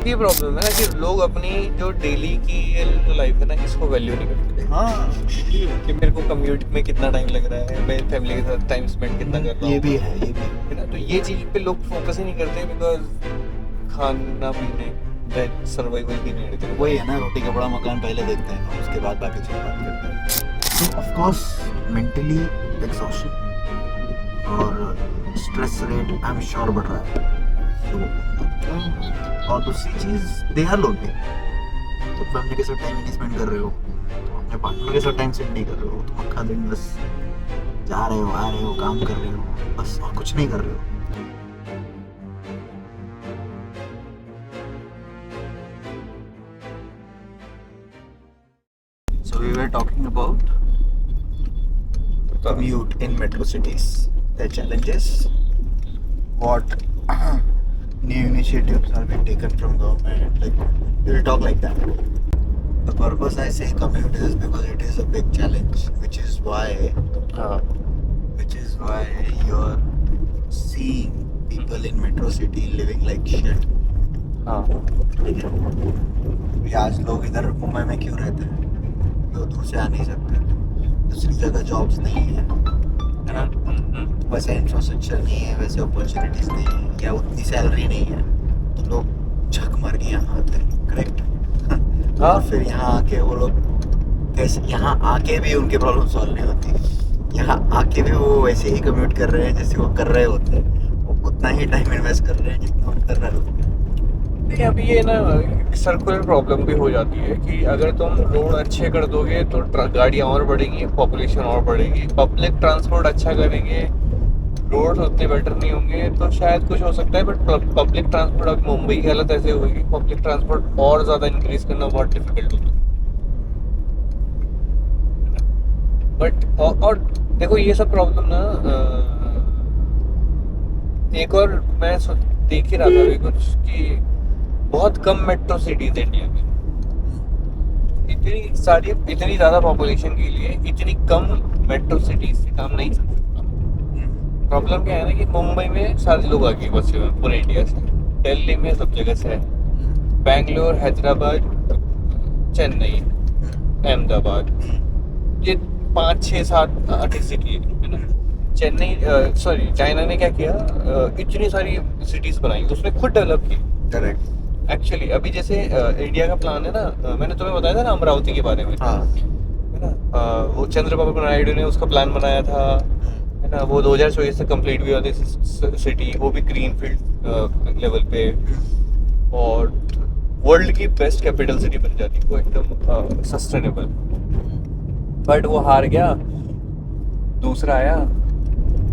ये प्रॉब्लम है ना कि लोग अपनी जो डेली की जो लाइफ है ना इसको वैल्यू नहीं करते। हाँ कि मेरे को कम्यूट में कितना टाइम लग रहा है, मैं फैमिली के साथ टाइम स्पेंड कितना कर रहा ये हूँ, भी है, ये भी है ना। तो ये चीज पे लोग फोकस ही नहीं करते बिकॉज खाना पीने सर्वाइवल की नीड है। वही है ना, रोटी कपड़ा मकान पहले देखते हैं, उसके बाद बाकी चीज़ बात करते हैं। तो ऑफ कोर्स मेंटली एग्जॉशन और stress rate I am sure बढ़ रहा है लोगों को। और दूसरी चीज़ दे आर लोनली। तो फैमिली के साथ टाइम नहीं स्पेंड कर रहे हो, तो अपने पार्टनर के साथ टाइम स्पेंड नहीं कर रहे हो, तुम आखा दिन बस जा रहे हो, आ रहे हो, काम कर रहे हो, बस और कुछ नहीं कर रहे हो। So we were talking about commute in metro cities, their challenges, what new initiatives are being taken from government. Like we'll talk like that. The purpose I say commute is because it is a big challenge, which is why you're seeing people in metro city living like shit. हाँ अभी आज लोग इधर मुंबई में क्यों रहते हैं? वो दूर से आ नहीं सकते, दूसरी जगह जॉब्स नहीं है ना, वैसे इंफ्रास्ट्रक्चर नहीं है, वैसे अपॉर्चुनिटीज नहीं है, या उतनी सैलरी नहीं है, तो लोग झक मार के यहाँ आते हैं। करेक्ट। और फिर यहाँ आके वो लोग कैसे, यहाँ आके भी उनकी प्रॉब्लम सॉल्व नहीं होती, यहाँ आके भी वो वैसे ही कम्यूट कर रहे हैं जैसे वो कर रहे होते हैं, वो उतना ही टाइम इन्वेस्ट कर रहे हैं जितना वो कर रहे होते हैं। नहीं, अभी ये ना सर्कुलर प्रॉब्लम भी हो जाती है कि अगर तुम रोड अच्छे कर दोगे तो गाड़ियाँ और बढ़ेंगी, पॉपुलेशन और बढ़ेगी। पब्लिक ट्रांसपोर्ट अच्छा करेंगे, रोड उतने बेटर नहीं होंगे तो शायद कुछ हो सकता है। बट पब्लिक ट्रांसपोर्ट, अब मुंबई की हालत ऐसे होगी, पब्लिक ट्रांसपोर्ट और ज़्यादा इंक्रीज करना बहुत डिफिकल्ट होगा। बट और देखो ये सब प्रॉब्लम ना एक और मैं देख ही रहा था अभी कुछ कि बहुत कम मेट्रो सिटीज इंडिया में, इतनी ज़्यादा पॉपुलेशन के लिए इतनी कम मेट्रो सिटीज से काम नहीं चल सकता। प्रॉब्लम क्या है ना कि मुंबई में सारे लोग आगे बसे हुए हैं पूरे इंडिया से, दिल्ली में सब जगह से है, बेंगलोर, हैदराबाद, चेन्नई, अहमदाबाद, ये 5, 6, 7, 8 सिटी है ना। चेन्नई सॉरी चाइना ने क्या किया, इतनी सारी सिटीज़ बनाई, उसने खुद डेवलप की। करेक्ट। एक्चुअली अभी जैसे इंडिया का प्लान है ना, मैंने तुम्हें बताया था ना अमरावती के बारे में, हाँ है ना। वो चंद्रबाबू नायडू ने उसका प्लान बनाया था, है ना। वो 2024 तक कंप्लीट भी होती सिटी, वो भी ग्रीन फील्ड लेवल पे, और वर्ल्ड की बेस्ट कैपिटल सिटी बन जाती वो, एकदम सस्टेनेबल। बट वो हार गया, दूसरा आया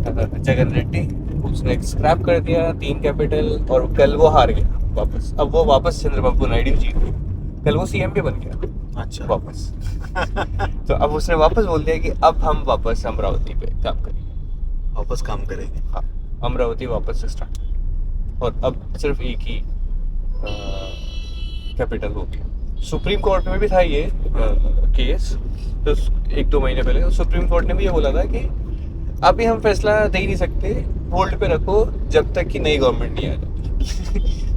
जगन रेड्डी, उसने स्क्रैप कर दिया 3 कैपिटल, और कल वो हार गया वापस। अब वो वापस चंद्रबाबू नायडू जीत गए, कल वो सीएम पे बन गया अच्छा वापस। तो अब उसने वापस बोल दिया कि अब हम वापस अमरावती पे काम करेंगे, वापस काम करेंगे। हाँ अमरावती वापस से स्टार्ट, और अब सिर्फ एक ही कैपिटल हो गया। सुप्रीम कोर्ट में भी था ये केस, तो 1-2 महीने पहले सुप्रीम कोर्ट ने भी ये बोला था कि अभी हम फैसला दे ही नहीं सकते, होल्ड पे रखो जब तक कि नई गवर्नमेंट नहीं आ जाती।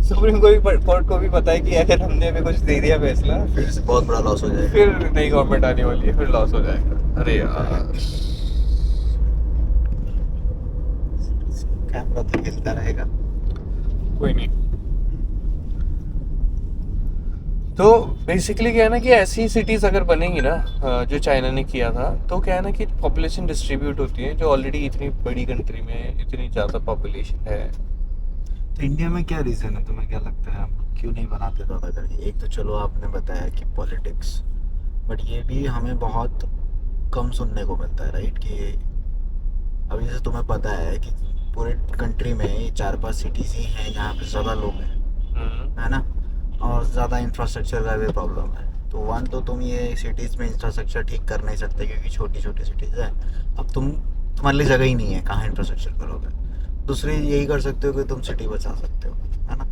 सुप्रीम कोर्ट को भी पता है कि अगर हमने अभी कुछ दे दिया फैसला, फिर से बहुत बड़ा लॉस हो जाएगा, फिर नई गवर्नमेंट आने वाली है, फिर लॉस हो जाएगा। अरे यार कैमरा तो हिलता रहेगा। कोई नहीं। तो बेसिकली क्या है ना कि ऐसी सिटीज़ अगर बनेंगी ना, जो चाइना ने किया था, तो क्या है ना कि पॉपुलेशन डिस्ट्रीब्यूट होती है, जो ऑलरेडी इतनी बड़ी कंट्री में इतनी ज़्यादा पॉपुलेशन है। तो इंडिया में क्या रीज़न है, तुम्हें क्या लगता है, हम क्यों नहीं बनाते ज़्यादा करके? एक तो चलो आपने बताया कि पॉलिटिक्स, बट ये भी हमें बहुत कम सुनने को मिलता है, राइट? कि अभी जैसे तुम्हें पता है कि पूरे कंट्री में 4-5 सिटीज़ ही हैं जहाँ पे ज़्यादा लोग हैं, है ना, और ज़्यादा इंफ्रास्ट्रक्चर का भी प्रॉब्लम है। तो वन तो तुम ये सिटीज़ में इंफ्रास्ट्रक्चर ठीक कर नहीं सकते क्योंकि छोटी छोटी सिटीज़ है, अब तुम्हारे लिए जगह ही नहीं है, कहाँ इंफ्रास्ट्रक्चर करोगे। दूसरी यही कर सकते हो कि तुम सिटी बचा सकते हो, है ना।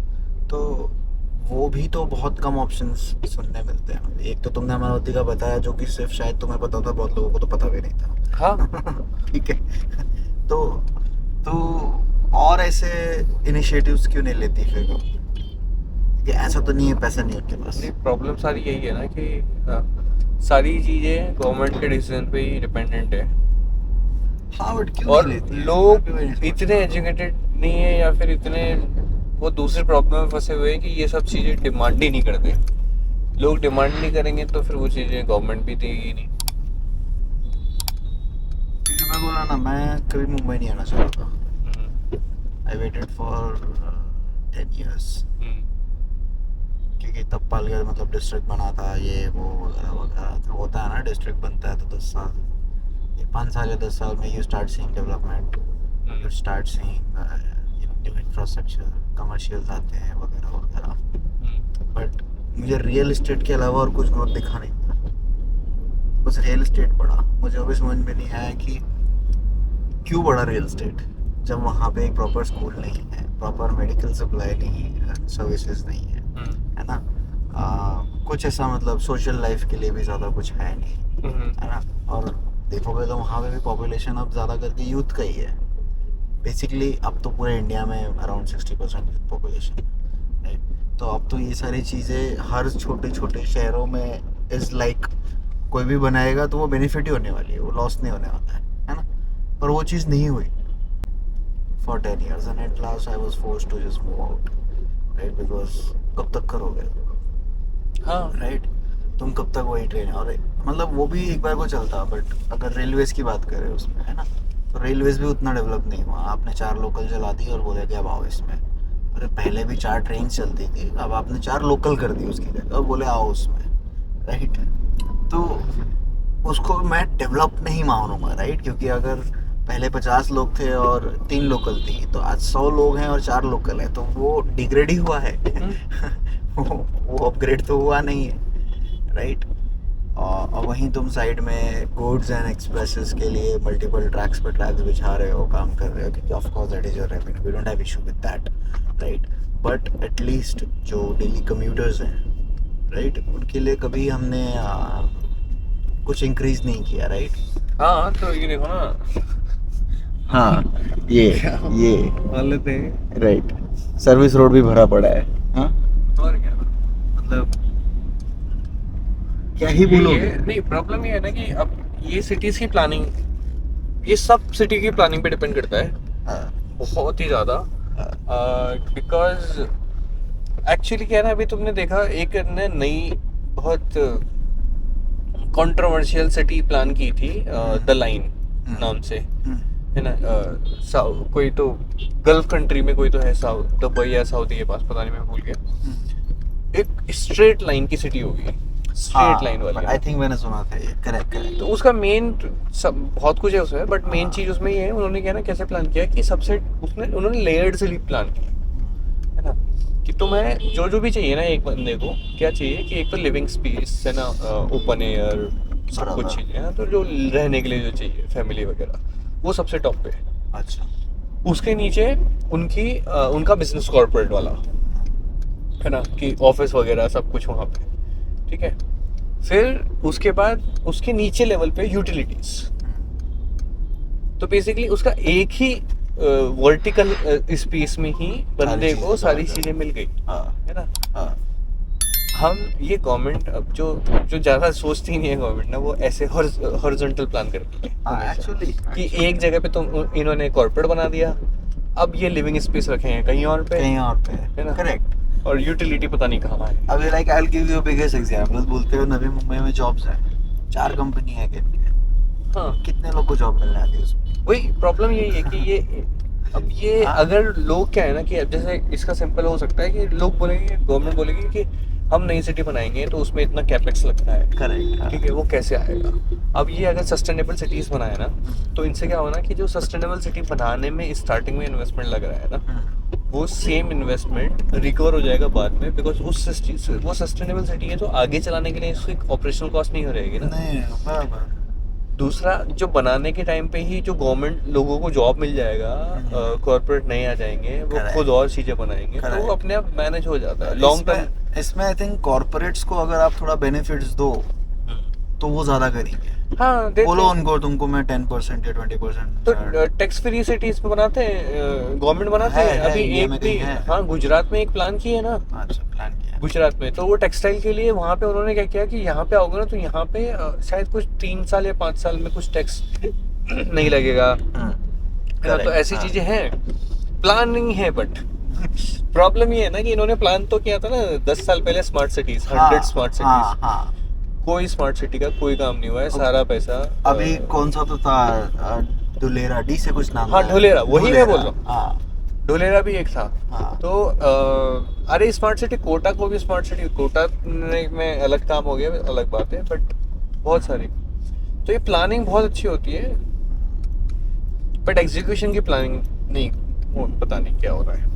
तो वो भी तो बहुत कम ऑप्शंस सुनने मिलते हैं। एक तो तुमने अमरावती का बताया जो कि सिर्फ शायद तुम्हें पता था, बहुत लोगों को तो पता भी नहीं था। हाँ ठीक है। तो और ऐसे इनिशिएटिव्स क्यों नहीं लेती फिर? कि ऐसा तो नहीं है पैसा नहीं है उनके पास। प्रॉब्लम सारी यही है ना कि सारी चीज़ें गवर्नमेंट के डिसीजन पे ही डिपेंडेंट है, हाँ बट क्यों और नहीं लेती है? मैं लोग भी वही सोच इतने रहा हूँ। एजुकेटेड नहीं है या फिर इतने वो दूसरी प्रॉब्लम में फंसे हुए हैं कि ये सब चीज़ें डिमांड ही नहीं करते। लोग डिमांड नहीं करेंगे तो फिर वो चीज़ें गवर्नमेंट भी देगी नहीं। क्योंकि मैं बोला ना, मैं कभी मुंबई नहीं आना चाह रहा था। हम्म, आई वेटेड फॉर 10 years, हम्म, क्योंकि तब पालघर मतलब डिस्ट्रिक्ट बना था, ये वो वगैरह वगैरह। तो होता है ना, डिस्ट्रिक्ट बनता है तो 10 साल, ये 5 साल या 10 साल में you start seeing development, you start seeing new infrastructure, commercials आते हैं वगैरह वगैरह। बट मुझे रियल एस्टेट के अलावा और कुछ ग्रोथ दिखा नहीं था, बस रियल एस्टेट बढ़ा। मुझे अभी समझ में नहीं आया कि क्यों बढ़ा रियल एस्टेट, जब वहाँ पे एक प्रॉपर स्कूल नहीं है, प्रॉपर मेडिकल सप्लाई नहीं है, सर्विसेज नहीं है ना। कुछ ऐसा मतलब सोशल लाइफ के लिए भी ज़्यादा कुछ है नहीं, है ना। और देखोगे तो वहाँ पे भी पॉपुलेशन अब ज़्यादा करके यूथ का ही है बेसिकली। अब तो पूरे इंडिया में अराउंड 60% यूथ पॉपुलेशन, राइट। तो अब तो ये सारी चीज़ें हर छोटे छोटे शहरों में इज़ लाइक कोई भी बनाएगा तो वो बेनिफिट ही होने वाली है, वो लॉस नहीं होने वाला है ना। पर वो चीज़ नहीं हुई for 10 years and at last I was forced to just move out, right? Because कब तक करोगे, हाँ, राइट। तुम कब तक वही ट्रेन, और मतलब वो भी एक बार को चलता, बट अगर रेलवेज की बात करें उसमें, है ना, तो रेलवेज भी उतना डेवलप नहीं हुआ। आपने 4 लोकल चला दी और बोले कि अब आओ इसमें। अरे पहले भी 4 ट्रेन चलती थी, अब आपने 4 लोकल कर दी उसकी जगह और बोले आओ उसमें, राइट। तो उसको मैं डेवलप नहीं मानूंगा, राइट, क्योंकि अगर पहले 50 लोग थे और 3 लोकल थी, तो आज 100 लोग हैं और 4 लोकल हैं, तो वो डिग्रेड ही हुआ है। वो अपग्रेड तो हुआ नहीं है, राइट। और वहीं तुम साइड में गुड्स एंड एक्सप्रेसेस के लिए मल्टीपल ट्रैक्स पर ट्रैक्स बिछा रहे हो, काम कर रहे हो, क्योंकि of course that is your revenue, we don't have issue with that, right. But at least जो डेली कम्यूटर्स हैं, राइट, उनके लिए कभी हमने कुछ इंक्रीज नहीं किया, राइट। हाँ, तो ये देखो ना, हाँ, ये हालत है। राइट, सर्विस रोड भी भरा पड़ा है। हाँ, और क्या, मतलब क्या ही यही बोलोगे। है। नहीं, प्रॉब्लम ये है ना कि अब ये सिटीज की प्लानिंग, ये सब सिटी की प्लानिंग पे डिपेंड करता है हाँ, बहुत ही ज़्यादा। बिकॉज एक्चुअली क्या है ना, अभी तुमने देखा एक ने नई बहुत कंट्रोवर्शियल सिटी प्लान की थी, द लाइन नाम से, है ना। कोई तो गल्फ कंट्री में कोई तो है, साउथ दुबई या सऊदी के पास, पता नहीं, मैं भूल गया। एक स्ट्रेट लाइन की सिटी होगी, स्ट्रेट लाइन वाली। आई थिंक मैंने सुना था ये, करेक्ट करेक्ट। तो उसका मेन सब बहुत कुछ है उसमें, बट मेन चीज उसमें ये है, उन्होंने क्या ना कैसे प्लान किया कि सबसे उन्होंने लेयर्ड से प्लान किया, है ना, कि तुम्हें जो जो भी चाहिए ना एक बंदे को, क्या चाहिए कि एक तो लिविंग स्पेस, है ना, ओपन एयर, सब कुछ बराबर। चीजें, है ना, तो जो रहने के लिए जो चाहिए फैमिली वगैरह, वो सबसे टॉप पे है। अच्छा, उसके नीचे उनका बिजनेस कॉर्पोरेट वाला, है ना, कि ऑफिस वगैरह सब कुछ वहाँ पे, ठीक है। फिर उसके बाद उसके नीचे लेवल पे यूटिलिटीज। तो बेसिकली उसका एक ही वर्टिकल स्पेस में ही बंदे चीज़ें को सारी cover चीजें मिल गई, हाँ है ना। हाँ हम ये गवर्नमेंट अब जो ज्यादा सोचती नहीं है गवर्नमेंट ना, वो ऐसे हॉरिजॉन्टल प्लान करती है हमेशा। एक्चुअली कि एक जगह पे तुम इन्होंने कॉर्पोरेट बना दिया, अब ये लिविंग स्पेस रखे हैं कहीं और पे, कहीं और पे है ना, करेक्ट। और यूटिलिटी पता नहीं कहाँ है। अभी like I will give you biggest example, बोलते हो नवी मुंबई में जॉब्स हैं, 4 कंपनी है कितने, हाँ, कितने लोग को जॉब मिलने वाली है उसमें। वही प्रॉब्लम यही है कि ये हाँ। अगर लोग क्या है ना कि अब जैसे इसका सिंपल हो सकता है कि लोग बोलेंगे, गवर्नमेंट बोलेगी कि हम नई सिटी बनाएंगे तो उसमें इतना कैपेक्स लगता है, करेक्ट, ठीक है, वो कैसे आएगा। अब ये अगर सस्टेनेबल सिटीज बनाए ना, तो इनसे क्या होना कि जो सस्टेनेबल सिटी बनाने में स्टार्टिंग में इन्वेस्टमेंट लग रहा है ना, वो सेम इन्वेस्टमेंट रिकवर हो जाएगा बाद में, बिकॉज वो सस्टेनेबल सिटी है, तो आगे चलाने के लिए इसकी ऑपरेशनल कॉस्ट नहीं हो रहेगी ना। नहीं बराबर। दूसरा, जो बनाने के टाइम पे ही जो गवर्नमेंट लोगों को जॉब मिल जाएगा, कॉर्पोरेट नहीं आ जाएंगे, वो Correct. खुद और चीजें बनाएंगे, तो वो अपने आप मैनेज हो जाता है लॉन्ग टर्म। इसमें आई थिंक कॉर्पोरेट्स को अगर आप थोड़ा बेनिफिट्स दो तो वो ज़्यादा करेंगे। हाँ देते बोलो हैं। उनको तुमको मैं 10% या 20% तो टैक्स फ्री सिटीज पे बनाते हैं, गवर्नमेंट बनाती है। है अभी इंडिया एक में भी, कहीं है? हाँ गुजरात में एक प्लान की है ना, अच्छा प्लान किया। गुजरात में। तो वो टेक्सटाइल के लिए वहाँ पे उन्होंने क्या किया कि यहाँ पे आओगे ना तो यहाँ पे शायद कुछ 3 साल या 5 साल में कुछ टैक्स नहीं लगेगा, है ना। तो करेक्ट, ऐसी हाँ। चीजें हैं, प्लान नहीं है। बट प्रॉब्लम ये है ना कि इन्होंने प्लान तो किया था ना 10 साल पहले, स्मार्ट सिटीज, 100 स्मार्ट हाँ सिटीज। हाँ। कोई स्मार्ट सिटी का कोई काम नहीं हुआ है, सारा पैसा अभी कौन सा तो था, दुलेरा डी से कुछ नाम हाँ था। ढोलेरा, वही मैं बोल रहा हूँ। हाँ ढोलेरा भी एक था। हाँ। तो अरे स्मार्ट सिटी, कोटा को भी स्मार्ट सिटी, कोटा में अलग काम हो गया, अलग बात है, बट बहुत सारी। तो ये प्लानिंग बहुत अच्छी होती है, बट एग्जीक्यूशन की प्लानिंग नहीं, वो पता नहीं क्या हो रहा है।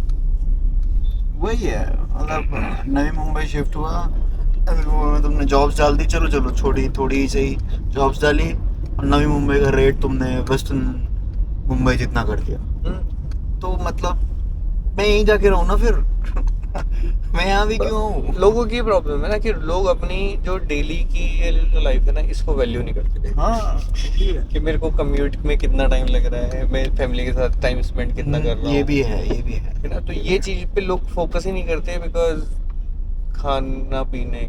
वही है, मतलब नवी मुंबई शिफ्ट हुआ, नवी मुंबई में तुमने जॉब्स डाल दी, चलो चलो छोड़ी थोड़ी सही जॉब्स डाली, और नवी मुंबई का रेट तुमने वेस्टर्न मुंबई जितना कर दिया। तो मतलब मैं यहीं जाके रहूँ ना फिर मैं यहाँ भी क्यों हूँ? लोगों की प्रॉब्लम है ना कि लोग अपनी जो डेली की जो लाइफ है ना, इसको वैल्यू नहीं करते। हाँ ये है। कि मेरे को कम्यूट में कितना टाइम लग रहा है, मैं फैमिली के साथ टाइम स्पेंड कितना कर रहा ये हूँ, भी है, ये भी है। है ना। तो ये चीज पे लोग फोकस ही नहीं करते, बिकॉज खाना पीने,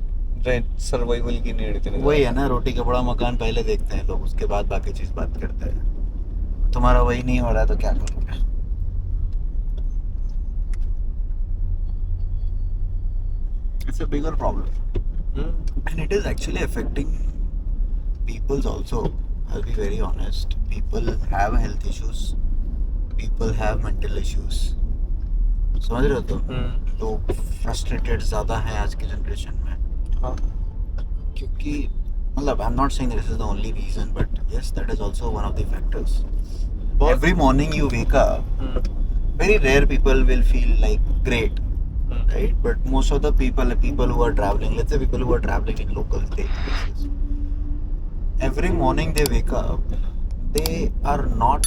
सर्वाइवल की नीड इतनी वही है ज़्यादा ना, रोटी कपड़ा मकान पहले देखते हैं लोग, उसके बाद बाकी चीज बात करते हैं। तुम्हारा वही नहीं हो रहा है तो क्या करोगे? It's a bigger problem. And it is actually affecting people's also. I'll be very honest. People have health issues. People have mental issues. समझ रहे हो तुम? लोग फ्रस्ट्रेटेड ज़्यादा हैं आज की जनरेशन में। हाँ। क्योंकि मतलब I'm not saying this is the only reason, but yes, that is also one of the factors. Every morning you wake up, very rare people will feel like great. Right, but most of the people who are traveling, let's say people who are traveling in local places, every morning they wake up, they are not,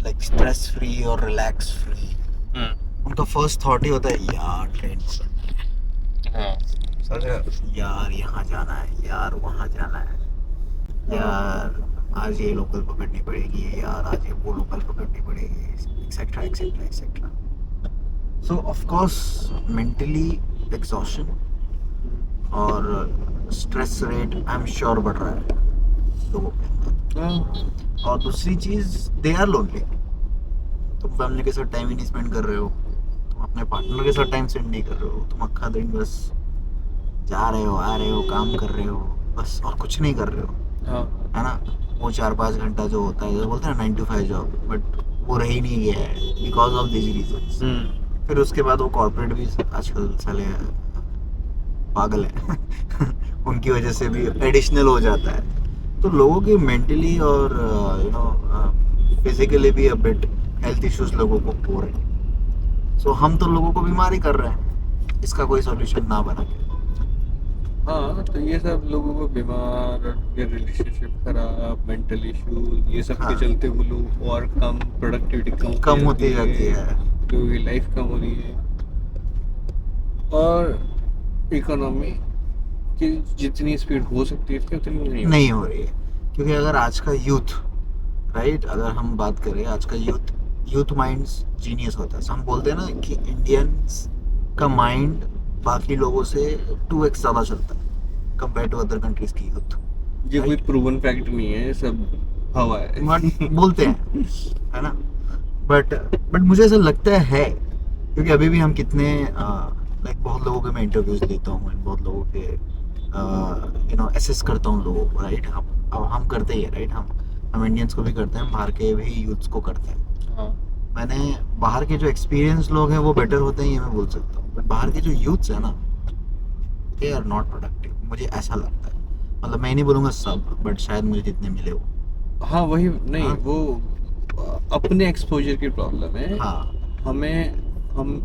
like stress free or relax free. उनका first thought ही होता है यार train पकड़ना है, यार यहाँ जाना है, यार वहाँ जाना है, यार आज ये लोकल पकड़नी पड़ेगी, यार आज ये वो लोकल पकड़नी पड़ेगी, etcetera etcetera etcetera. So of course mentally exhaustion और stress rate I'm sure बढ़ रहा है लोगों के अंदर। और दूसरी चीज़ they are lonely। तुम फैमिली के साथ टाइम ही नहीं स्पेंड कर रहे हो, तुम अपने पार्टनर के साथ टाइम स्पेंड नहीं कर रहे हो, तुम अक्खा दिन बस जा रहे हो, आ रहे हो, काम कर रहे हो, बस और कुछ नहीं कर रहे हो, है ना। वो 4-5 घंटा जो होता है, जो बोलते हैं 9 to 5 जॉब, बट वो रह ही नहीं गया है बिकॉज ऑफ दिस रीजंस। फिर उसके बाद वो कॉर्पोरेट भी आजकल साले पागल है उनकी वजह से भी एडिशनल हो जाता है। तो लोगों की मेंटली और फिजिकली भी बिट हेल्थ इश्यूज लोगों को हो रहे हैं। सो हम तो लोगों को बीमार ही कर रहे हैं, इसका कोई सॉल्यूशन ना बना के। हाँ, तो ये सब लोगों को बीमार, रिलेशनशिप खराब, मेंटल इशू, ये सब के चलते वो लोग और कम प्रोडक्टिविटी कम होती जाती है, लोगों की लाइफ कम हो रही है, और इकोनॉमी की जितनी स्पीड हो सकती है इसकी उतनी नहीं हो रही है। क्योंकि अगर आज का यूथ, राइट, अगर हम बात करें आज का यूथ माइंड्स जीनियस होता है। हम बोलते हैं ना कि इंडियंस का माइंड बाकी लोगों से 2x ज़्यादा चलता है कंपेयर टू अदर कंट्रीज की यूथ। ये कोई प्रूवन फैक्ट नहीं है, सब हवा है बोलते हैं, है ना। बट मुझे ऐसा लगता है क्योंकि अभी भी हम कितने लाइक बहुत लोगों के मैं इंटरव्यूज लेता हूँ, बहुत लोगों के एसेस करता हूँ लोगों को, राइट। हम करते ही है, राइट। हम इंडियंस को भी करते हैं, बाहर के भी यूथ्स को करते हैं। हाँ। मैंने बाहर के जो एक्सपीरियंस लोग हैं वो बेटर होते हैं ये मैं बोल सकता हूँ, बट बाहर के जो यूथ्स हैं ना, दे आर नॉट प्रोडक्टिव, मुझे ऐसा लगता है। मतलब मैं नहीं बोलूँगा सब, बट शायद मुझे जितने मिले वो। हाँ वही नहीं, हाँ? वो अपने एक्सपोजर की प्रॉब्लम है। हाँ। हम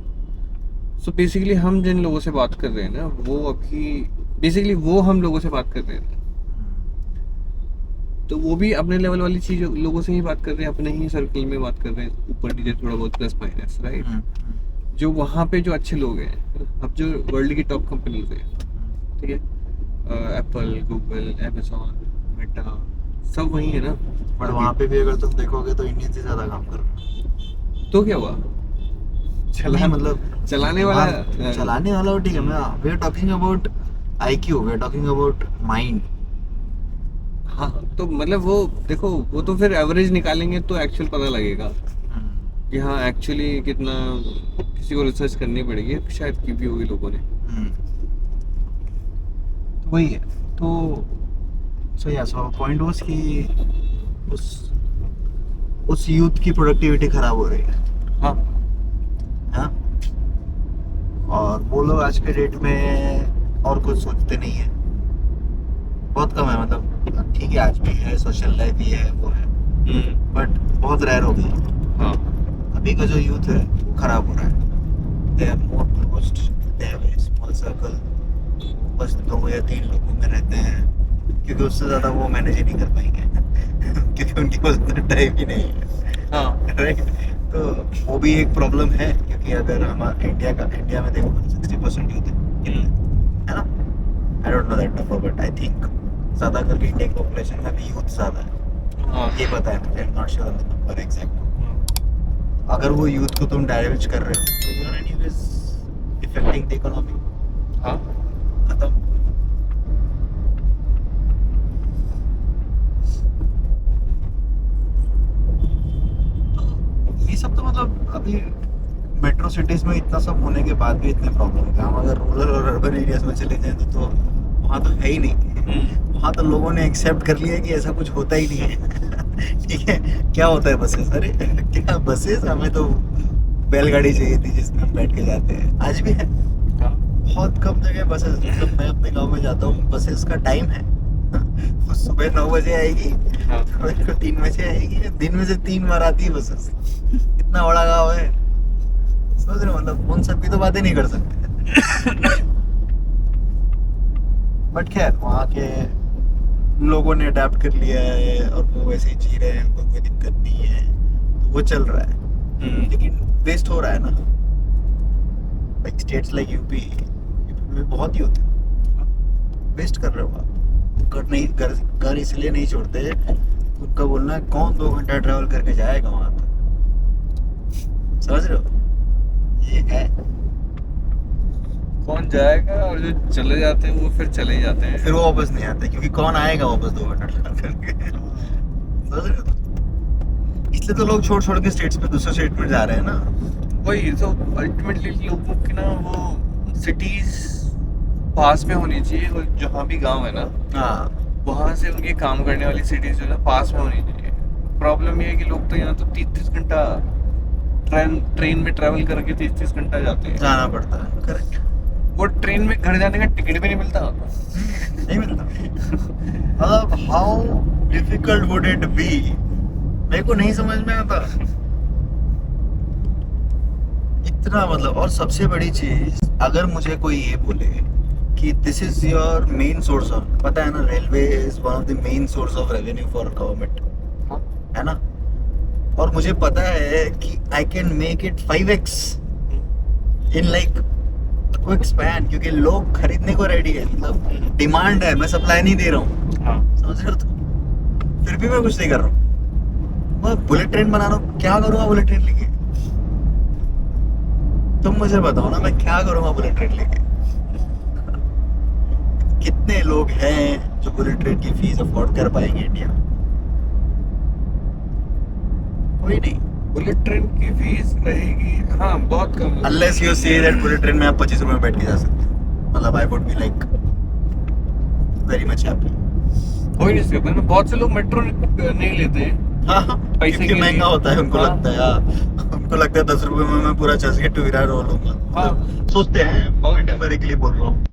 सो बेसिकली हम जिन लोगों से बात कर रहे हैं ना, वो अभी बेसिकली वो हम लोगों से बात कर रहे हैं, तो वो भी अपने लेवल वाली चीज लोगों से ही बात कर रहे हैं, अपने ही सर्कल में बात कर रहे हैं, ऊपर नीचे थोड़ा बहुत प्लस माइनस, राइट। जो वहाँ पे जो अच्छे लोग हैं, अब जो वर्ल्ड की टॉप कंपनीज है, ठीक है, एप्पल, गूगल, अमेजोन, मेटा सब वही है ना। बट वहाँ पे भी अगर तुम देखोगे तो इंडियन से ज्यादा काम कर रहे हैं। तो क्या हुआ, चला नहीं, मतलब चलाने वाला हाँ, चलाने वाला वो ठीक है। मैं we are talking about IQ, we are talking about mind. हाँ तो मतलब वो देखो, वो तो फिर एवरेज निकालेंगे तो एक्चुअल पता लगेगा कि हाँ एक्चुअली कितना, किसी को रिसर्च करनी पड़ेगी, शायद की भी होगी लोगों ने। तो वही है। तो सो या सो पॉइंट वाज कि उस यूथ की प्रोडक्टिविटी खराब हो रही है। हाँ हाँ, और वो लोग आज के डेट में और कुछ सोचते नहीं है, बहुत कम है। मतलब ठीक है, आज भी है, सोशल लाइफ भी है, वो है, बट बहुत रेयर हो गया। हाँ अभी का जो यूथ है वो खराब हो रहा है। They are more closed, they have a small circle, बस 2 या 3 लोगों में रहते हैं, क्योंकि उससे ज़्यादा वो मैनेज ही नहीं कर पाएंगे क्योंकि उनके पास उतना टाइम ही नहीं है। हाँ राइट। तो वो भी एक प्रॉब्लम है, क्योंकि अगर हमारा इंडिया में देखो 60% यूथ है ना। I don't know that number, but I think ज़्यादा करके इंडिया की पॉपुलेशन में भी यूथ ज़्यादा है। हाँ ये पता है मुझे, not sure the number exact. अगर वो यूथ को तुम डाइवर्ज कर रहे हो तो you are anyways affecting the economy. हाँ खत्म। ये सब तो मतलब अभी मेट्रो सिटीज में इतना सब होने के बाद भी इतने प्रॉब्लम है। हम अगर रूरल और अर्बन एरियाज में चले जाएं तो वहाँ तो है ही नहीं। वहाँ तो लोगों ने एक्सेप्ट कर लिया कि ऐसा कुछ होता ही नहीं है ठीक है, क्या होता है बसेस? अरे क्या बसेस, हमें तो बैलगाड़ी चाहिए थी जिसमें हम बैठ के जाते हैं। आज भी है, बहुत कम जगह बसेस। मतलब मैं अपने गांव में जाता हूँ, बसेस का टाइम है वो सुबह 9 बजे आएगी, हाँ। शाम को 3 बजे आएगी, दिन में से 3 बार आती है बसेस। इतना बड़ा गाँव है, समझ रहे हो? मतलब उन सब की तो बातें नहीं कर सकते बट खैर वहाँ के लोगों ने अडेप्ट कर लिया है और वो वैसे ही जी रहे हैं, उनको कोई दिक्कत नहीं है, तो वो चल रहा है। लेकिन वेस्ट हो रहा है ना। लाइक स्टेट्स लाइक यूपी में बहुत यूथ वेस्ट कर रहे हो आप। घर इसलिए नहीं छोड़ते, उनका बोलना है कौन 2 घंटा ट्रैवल करके जाएगा वहाँ तक, समझ रहे हो? ये है, कौन जाएगा, और जो चले जाते हैं वो फिर चले जाते हैं, फिर वो वापस नहीं आते, क्योंकि कौन आएगा वापस 2 घंटा ट्रैवल करके, समझ रहे हो? इसलिए तो लोग छोड़ छोड़ के स्टेट्स पे दूसरे स्टेट में जा रहे हैं ना। वही तो अल्टीमेटली लोगों की ना, वो सिटीज पास में होनी चाहिए, और जहाँ भी गांव है ना हाँ, वहाँ से उनके काम करने वाली सिटीज जो है ना पास में होनी चाहिए। प्रॉब्लम ये है कि लोग तो यहाँ तो 30-30 घंटा ट्रेन में ट्रैवल करके 30-30 घंटा जाते हैं। जाना पड़ता है, करेक्ट। वो ट्रेन में घर जाने का टिकट भी नहीं मिलता। नहीं मिलता। मतलब how difficult would it be, मेरे को नहीं समझ में आता इतना। मतलब और सबसे बड़ी चीज, अगर मुझे कोई ये बोले कि this is your main source of, पता है ना, railway is one of the main source of revenue for government, है ना, और मुझे पता है कि I can make it 5x in like quick span, क्योंकि लोग खरीदने को रेडी है। मतलब डिमांड है, मैं सप्लाई नहीं दे रहा हूँ। हाँ। समझ रहे हो? तो फिर भी मैं कुछ नहीं कर रहा हूँ, मैं बुलेट ट्रेन बना रहा हूँ। क्या करूँगा बुलेट ट्रेन लेके? तुम मुझे बताओ ना, मैं क्या करूँगा बुलेट ट्रेन लेके? कितने लोग हैं जो बुलेट ट्रेन की फीस अफोर्ड कर पाएंगे इंडिया में? कोई नहीं। बुलेट ट्रेन की फीस रहेगी, हाँ बहुत कम। Unless you say that bullet train में आप 25 रुपए में बैठ के जा सकते हो, मतलब I would be like very much happy। हो ही नहीं सकता ना, बहुत से लोग मेट्रो नहीं लेते हैं। हाँ, पैसे क्योंकि के महंगा लिए। होता है, उनको हाँ। लगता है यार, उनको लगता है 10 रुपए में मैं पूरा चर्च गेट टू विरार रो लूंगा। हाँ। मतलब सोचते हैं, मेटाफोरिकली बोल रहा हूँ।